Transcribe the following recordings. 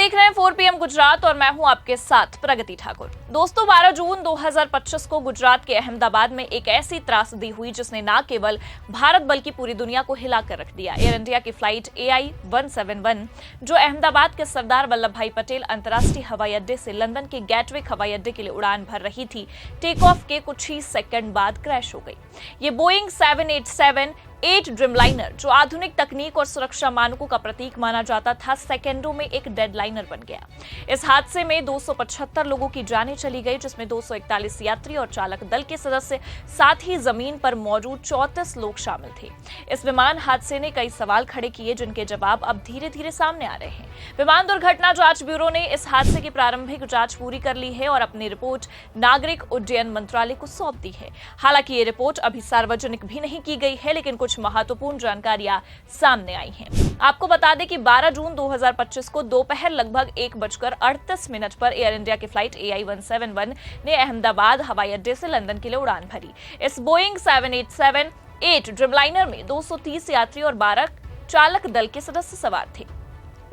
देख रहे हैं 4 PM गुजरात और मैं हूं आपके साथ प्रगति ठाकुर। दोस्तों 12 जून 2025 को गुजरात के अहमदाबाद में एक ऐसी त्रासदी हुई जिसने न केवल भारत बल्कि पूरी दुनिया को हिलाकर रख दिया। एयर इंडिया की फ्लाइट AI-171 जो अहमदाबाद के सरदार वल्लभ भाई पटेल अंतर्राष्ट्रीय हवाई अड्डे से लंदन के गैटविक हवाई अड्डे के लिए उड़ान भर रही थी, टेक ऑफ के कुछ ही सेकंड बाद क्रैश हो गई। ये बोइंग 787-8 ड्रीमलाइनर जो आधुनिक तकनीक और सुरक्षा मानकों का प्रतीक माना जाता था, सेकेंडों में एक डेडलाइनर बन गया। इस हादसे में 275 लोगों की जानें चली गई, जिसमें 241 यात्री और चालक दल के सदस्य, साथ ही जमीन पर मौजूद 34 लोग शामिल थे। इस विमान हादसे ने कई सवाल खड़े किए, जिनके जवाब अब धीरे धीरे सामने आ रहे हैं। विमान दुर्घटना जांच ब्यूरो ने इस हादसे की प्रारंभिक जांच पूरी कर ली है और अपनी रिपोर्ट नागरिक उड्डयन मंत्रालय को सौंप दी है। हालांकि ये रिपोर्ट अभी सार्वजनिक भी नहीं की गई है, लेकिन कुछ महत्वपूर्ण जानकारियां सामने आई हैं। आपको बता दें कि 12 जून 2025 को दोपहर लगभग 1:38 पर एयर इंडिया की फ्लाइट AI-171 ने अहमदाबाद हवाई अड्डे से लंदन के लिए उड़ान भरी। इस बोइंग 787-8 ड्रीमलाइनर में 230 यात्री और 12 चालक दल के सदस्य सवार थे।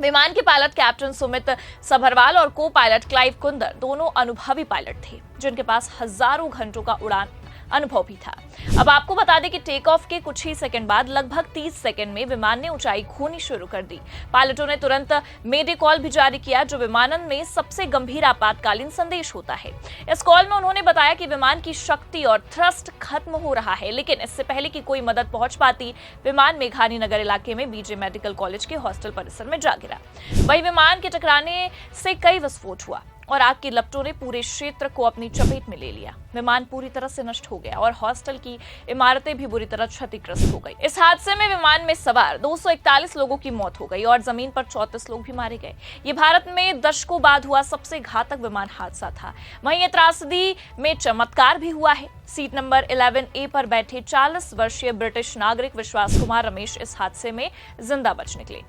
विमान के पायलट कैप्टन सुमित सभरवाल और को पायलट क्लाइव कुंदर दोनों अनुभवी पायलट थे, जिनके पास हजारों घंटों का उड़ान अनुभव भी था। अब आपको बता दें कि टेक ऑफ के कुछ ही सेकंड बाद लगभग 30 सेकंड में विमान ने ऊंचाई खोनी शुरू कर दी। पायलटों ने तुरंत मेडे कॉल भी जारी किया, जो विमानन में सबसे गंभीर आपातकालीन संदेश होता है। इस कॉल में उन्होंने बताया कि विमान की शक्ति और थ्रस्ट खत्म हो रहा है, लेकिन इससे पहले कि कोई मदद पहुंच पाती, विमान मेघानी नगर इलाके में बीजे मेडिकल कॉलेज के हॉस्टल परिसर में जा गिरा। वही विमान के टकराने से कई विस्फोट हुआ और आग की लपटों ने पूरे क्षेत्र को अपनी चपेट में ले लिया। विमान पूरी तरह से नष्ट हो गया और हॉस्टल की इमारतें भी बुरी तरह क्षतिग्रस्त हो गई। इस हादसे में विमान में सवार 241 लोगों की मौत हो गई और जमीन पर 34 लोग भी मारे गए। ये भारत में दशकों बाद हुआ सबसे घातक विमान हादसा था। वहीं ये त्रासदी में चमत्कार भी हुआ है। सीट नंबर 11A पर बैठे 40 वर्षीय ब्रिटिश नागरिक विश्वास कुमार रमेश इस हादसे में जिंदा बच निकले।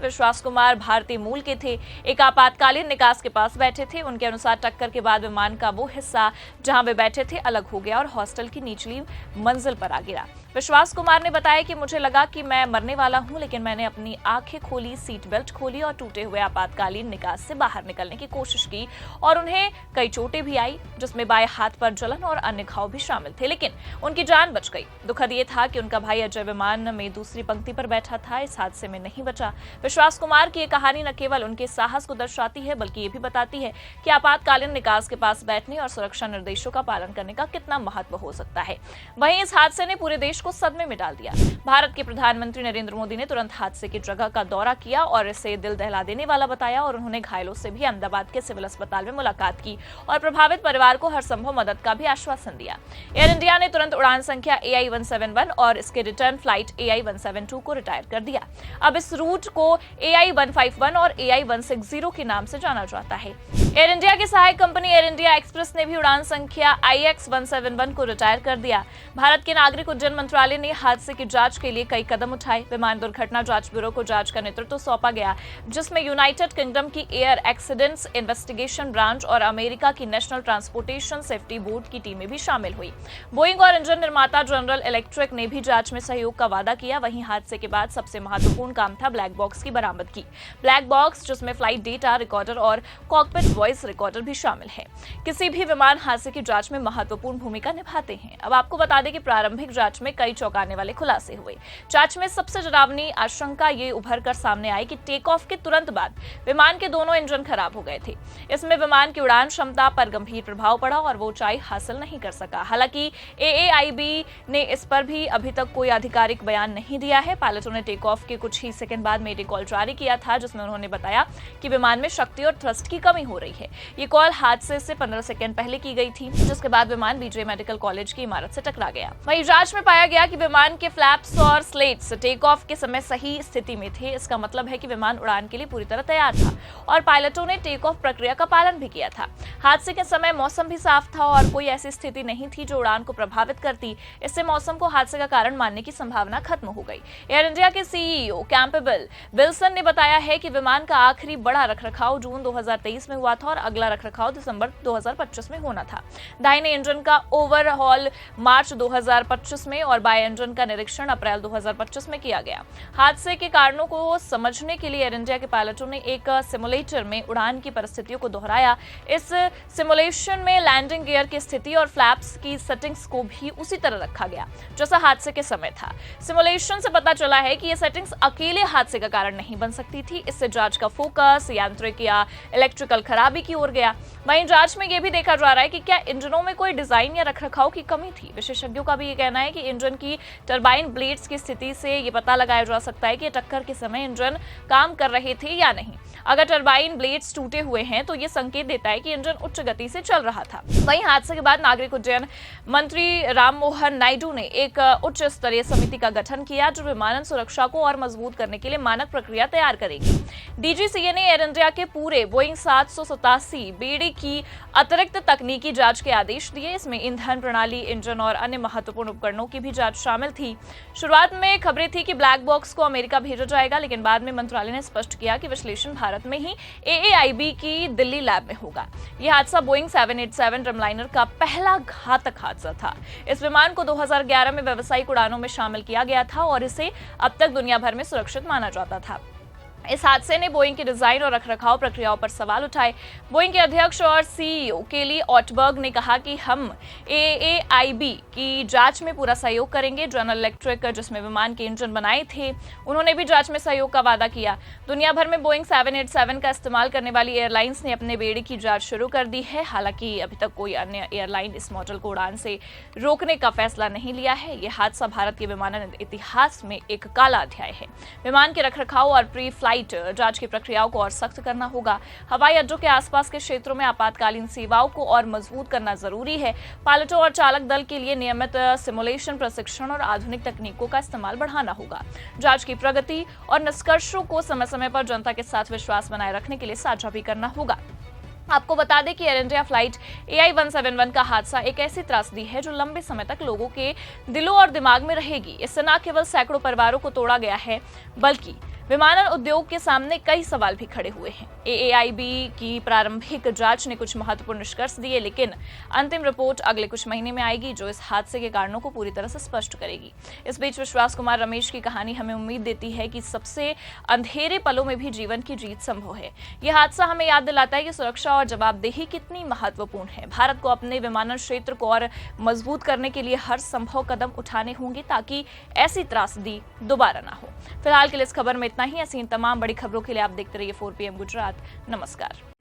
विश्वास कुमार भारतीय मूल के थे, एक आपातकालीन निकास के पास बैठे थे। उनके अनुसार टक्कर के बाद विमान का वो हिस्सा जहां वे बैठे थे अलग हो गया और हॉस्टल की निचली मंजिल पर आ गिरा। विश्वास कुमार ने बताया कि मुझे लगा कि मैं मरने वाला हूं, लेकिन मैंने अपनी आंखें खोली, सीट बेल्ट खोली और टूटे हुए आपातकालीन निकास से बाहर निकलने की कोशिश की और उन्हें कई चोटें भी आई, जिसमें बाएं हाथ पर जलन और अन्य घाव भी शामिल थे, लेकिन उनकी जान बच गई। दुखद ये था कि उनका भाई अजय विमान में दूसरी पंक्ति पर बैठा था, इस हादसे में नहीं बचा। विश्वास कुमार की ये कहानी न केवल उनके साहस को दर्शाती है, बल्कि ये भी बताती है कि आपातकालीन निकास के पास बैठने और सुरक्षा निर्देशों का पालन करने का कितना महत्व हो सकता है। वहीं इस हादसे ने पूरे देश को सदमे में डाल दिया। भारत के प्रधानमंत्री नरेंद्र मोदी ने तुरंत हादसे की जगह का दौरा किया और इसे दिल दहला देने वाला बताया और उन्होंने घायलों से भी अहमदाबाद के सिविल अस्पताल में मुलाकात की और प्रभावित परिवार को हर संभव मदद का भी आश्वासन दिया। एयर इंडिया ने तुरंत उड़ान संख्या AI-171 और इसके रिटर्न फ्लाइट AI-172 को रिटायर कर दिया। अब इस रूट को AI-151 और AI-160 के नाम से जाना जाता है। एयर इंडिया की सहायक कंपनी एयर इंडिया एक्सप्रेस ने भी उड़ान संख्या IX-171 को रिटायर कर दिया। भारत के नागरिक उड्डयन मंत्रालय ने हादसे की जांच के लिए कई कदम उठाए। विमान दुर्घटना जांच ब्यूरो को जांच का नेतृत्व सौंपा गया, जिसमें यूनाइटेड किंगडम की एयर एक्सीडेंट्स इन्वेस्टिगेशन ब्रांच और अमेरिका की नेशनल ट्रांसपोर्टेशन सेफ्टी बोर्ड की टीमें भी शामिल हुई। बोइंग और इंजन निर्माता जनरल इलेक्ट्रिक ने भी जांच में सहयोग का वादा किया। वहीं हादसे के बाद सबसे महत्वपूर्ण काम था ब्लैक बॉक्स की बरामदगी। ब्लैक बॉक्स जिसमें फ्लाइट डेटा रिकॉर्डर और कॉकपिट वॉइस रिकॉर्डर भी शामिल है, किसी भी विमान हादसे की जांच में महत्वपूर्ण भूमिका निभाते हैं। अब आपको बता दें कि प्रारंभिक जांच में कई चौंकाने वाले खुलासे हुए। जांच में सबसे डरावनी आशंका ये उभर कर सामने आई कि टेक ऑफ के तुरंत बाद विमान के दोनों इंजन खराब हो गए थे। इसमें विमान की उड़ान क्षमता पर गंभीर प्रभाव पड़ा और वो ऊंचाई हासिल नहीं कर सका। हालांकि AAIB ने इस पर भी अभी तक कोई आधिकारिक बयान नहीं दिया है। पायलटों ने टेक ऑफ के कुछ ही सेकंड बाद मेडे कॉल जारी किया था, जिसमें उन्होंने बताया कि विमान में शक्ति और थ्रस्ट की कमी हो रही है। ये कॉल हादसे से 15 सेकंड पहले की गई थी, जिसके बाद विमान बीजे मेडिकल कॉलेज की इमारत से टकरा गया। वहीं जांच में पाया गया कि विमान के फ्लैप्स और स्लेट्स टेक ऑफ के समय सही स्थिति में थे। इसका मतलब है कि विमान उड़ान के लिए पूरी तरह तैयार था और पायलटों ने टेक ऑफ प्रक्रिया का पालन भी किया था। हादसे के समय मौसम भी साफ था और कोई ऐसी स्थिति नहीं थी जो उड़ान को प्रभावित करती। इससे मौसम को हादसे का कारण मानने की संभावना खत्म हो गई। एयर इंडिया के CEO कैंपेबल विल्सन ने बताया है कि विमान का आखिरी बड़ा रखरखाव जून 2023 में हुआ था था और अगला रखरखाव दिसंबर 2025 में होना था। दाहिने इंजन का ओवरहॉल मार्च 2025 में और बाएं इंजन का निरीक्षण अप्रैल 2025 में किया गया। हादसे के कारणों को समझने के लिए एयर इंडिया के पायलटों ने एक सिमुलेटर में उड़ान की परिस्थितियों को दोहराया। इस सिमुलेशन में लैंडिंग गियर की स्थिति और फ्लैप्स की सेटिंग्स को भी उसी तरह रखा गया जैसा हादसे के समय था। सिमुलेशन से पता चला है कि ये सेटिंग्स अकेले हादसे का कारण नहीं बन सकती थी। इससे जांच का फोकस यांत्रिक या इलेक्ट्रिकल खराबी की ओर गया। वहीं जांच में यह भी देखा जा रहा है कि क्या इंजनों में कोई डिजाइन या रखरखाव की कमी थी। विशेषज्ञों का भी ये कहना है कि इंजन की टरबाइन ब्लेड्स की स्थिति से ये पता लगाया जा सकता है कि टक्कर के समय इंजन काम कर रहे थे या नहीं। अगर टरबाइन ब्लेड्स टूटे हुए हैं तो ये संकेत देता है कि इंजन उच्च गति से चल रहा था। वहीं हादसे के बाद नागरिक उड्डयन मंत्री राममोहन नायडू ने एक उच्च स्तरीय समिति का गठन किया जो विमानन सुरक्षा को और मजबूत करने के लिए मानक प्रक्रिया तैयार करेगी। डीजीसीए ने एयर इंडिया के पूरे बोइंग 787 बेड़े की अतिरिक्त तकनीकी जांच के आदेश दिए। इसमें ईंधन प्रणाली, इंजन और अन्य महत्वपूर्ण उपकरणों की भी जांच शामिल थी। शुरुआत में खबरें थी कि ब्लैक बॉक्स को अमेरिका भेजा जाएगा, लेकिन बाद में मंत्रालय ने स्पष्ट किया कि विश्लेषण भारत में ही AAIB की दिल्ली लैब में होगा। यह हादसा बोइंग 787 ड्रीमलाइनर का पहला घातक हादसा था। इस विमान को 2011 में व्यावसायिक उड़ानों में शामिल किया गया था और इसे अब तक दुनिया भर में सुरक्षित माना जाता था। इस हादसे ने बोइंग की डिजाइन और रखरखाव प्रक्रियाओं पर सवाल उठाए। बोइंग के अध्यक्ष और CEO केली ऑटबर्ग ने कहा कि हम AAIB की जांच में पूरा सहयोग करेंगे। जनरल इलेक्ट्रिक, जिसमें विमान के इंजन बनाए थे, उन्होंने भी जांच में सहयोग का वादा किया। दुनिया भर में बोइंग 787 का इस्तेमाल करने वाली एयरलाइंस ने अपने बेड़े की जांच शुरू कर दी है। हालांकि अभी तक कोई अन्य एयरलाइन इस मॉडल को उड़ान से रोकने का फैसला नहीं लिया है। यह हादसा भारत के विमानन इतिहास में एक काला अध्याय है। विमान के रखरखाव और प्री फ्लाइट जांच की प्रक्रियाओं को और सख्त करना होगा। हवाई अड्डों के आसपास के क्षेत्रों में आपातकालीन सेवाओं को और मजबूत करना जरूरी है। पायलटों और चालक दल के लिए नियमित सिमुलेशन प्रशिक्षण और आधुनिक तकनीकों का इस्तेमाल बढ़ाना होगा। जांच की प्रगति और निष्कर्षों को समय समय पर जनता के साथ विश्वास बनाए रखने के लिए साझा भी करना होगा। आपको बता दें कि एयर इंडिया फ्लाइट AI-171 का हादसा एक ऐसी त्रासदी है जो लंबे समय तक लोगों के दिलों और दिमाग में रहेगी। इससे न केवल सैकड़ों परिवारों को तोड़ा गया है, बल्कि विमानन उद्योग के सामने कई सवाल भी खड़े हुए हैं। AAIB की प्रारंभिक जांच ने कुछ महत्वपूर्ण निष्कर्ष दिए, लेकिन अंतिम रिपोर्ट अगले कुछ महीने में आएगी जो इस हादसे के कारणों को पूरी तरह से स्पष्ट करेगी। इस बीच विश्वास कुमार रमेश की कहानी हमें उम्मीद देती है कि सबसे अंधेरे पलों में भी जीवन की जीत संभव है। यह हादसा हमें याद दिलाता है कि सुरक्षा और जवाबदेही कितनी महत्वपूर्ण है। भारत को अपने विमानन क्षेत्र को और मजबूत करने के लिए हर संभव कदम उठाने होंगे ताकि ऐसी त्रासदी दोबारा ना हो। फिलहाल के लिए इस खबर में इतना ही। ऐसी तमाम बड़ी खबरों के लिए आप देखते रहिए 4PM गुजरात। नमस्कार।